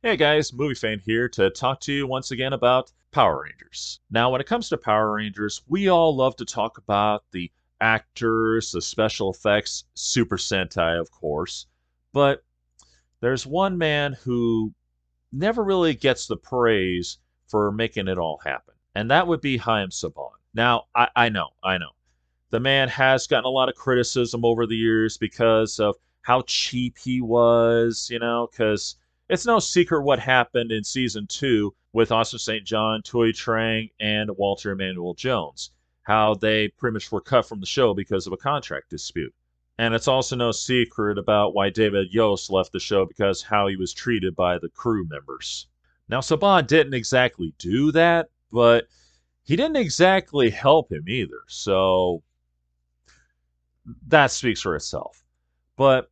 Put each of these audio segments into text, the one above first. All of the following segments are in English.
Hey guys, Movie Fan here to talk to you once again about Power Rangers. Now, when it comes to Power Rangers, we all love to talk about the actors, the special effects, Super Sentai, of course. But there's one man who never really gets the praise for making it all happen, and that would be Haim Saban. Now, I know. The man has gotten a lot of criticism over the years because of how cheap he was, because it's no secret what happened in season two with Austin St. John, Tui Trang, and Walter Emmanuel Jones. How they pretty much were cut from the show because of a contract dispute. And it's also no secret about why David Yost left the show because how he was treated by the crew members. Now, Saban didn't exactly do that, but he didn't exactly help him either. So that speaks for itself. But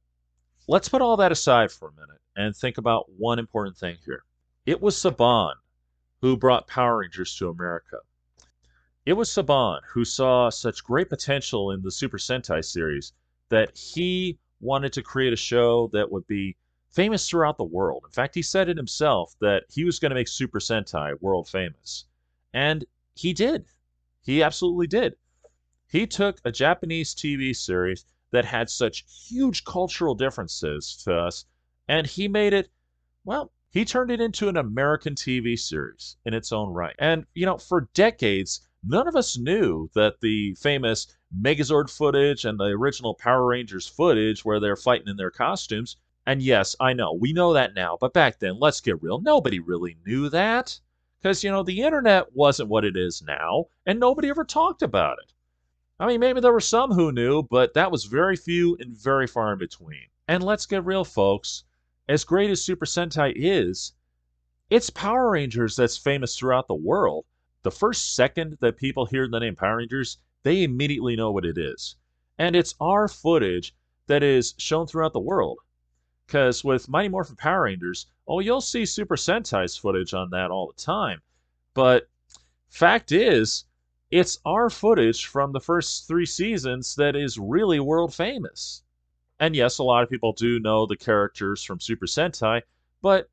let's put all that aside for a minute and think about one important thing here. It was Saban who brought Power Rangers to America. It was Saban who saw such great potential in the Super Sentai series that he wanted to create a show that would be famous throughout the world. In fact, he said it himself that he was going to make Super Sentai world famous. And he did. He absolutely did. He took a Japanese TV series that had such huge cultural differences to us, and he made it, well, he turned it into an American TV series in its own right. And, for decades, none of us knew that the famous Megazord footage and the original Power Rangers footage where they're fighting in their costumes, and yes, I know, we know that now, but back then, let's get real, nobody really knew that. Because, the internet wasn't what it is now, and nobody ever talked about it. I mean, maybe there were some who knew, but that was very few and very far in between. And let's get real, folks. As great as Super Sentai is, it's Power Rangers that's famous throughout the world. The first second that people hear the name Power Rangers, they immediately know what it is. And it's our footage that is shown throughout the world. Because with Mighty Morphin Power Rangers, oh, you'll see Super Sentai's footage on that all the time. But fact is, it's our footage from the first three seasons that is really world famous. And yes, a lot of people do know the characters from Super Sentai, but,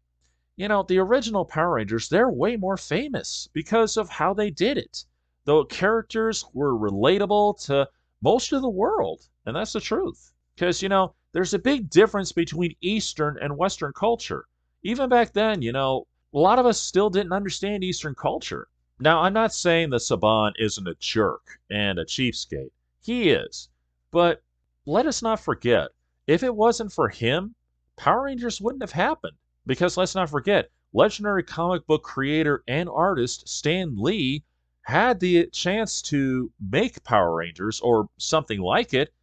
the original Power Rangers, they're way more famous because of how they did it. The characters were relatable to most of the world, and that's the truth. Because, there's a big difference between Eastern and Western culture. Even back then, a lot of us still didn't understand Eastern culture. Now, I'm not saying that Saban isn't a jerk and a cheapskate. He is. But let us not forget, if it wasn't for him, Power Rangers wouldn't have happened. Because let's not forget, legendary comic book creator and artist Stan Lee had the chance to make Power Rangers or something like it,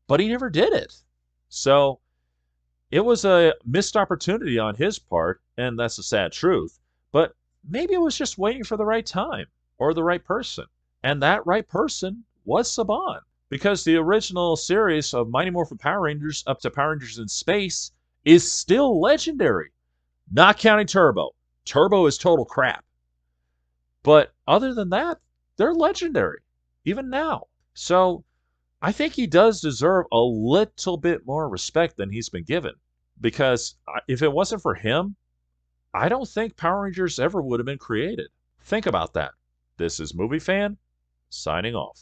but he never did it. So it was a missed opportunity on his part, and that's the sad truth. But maybe it was just waiting for the right time or the right person. And that right person was Saban. Because the original series of Mighty Morphin Power Rangers up to Power Rangers in Space is still legendary. Not counting Turbo. Turbo is total crap. But other than that, they're legendary, even now. So I think he does deserve a little bit more respect than he's been given. Because if it wasn't for him, I don't think Power Rangers ever would have been created. Think about that. This is Movie Fan, signing off.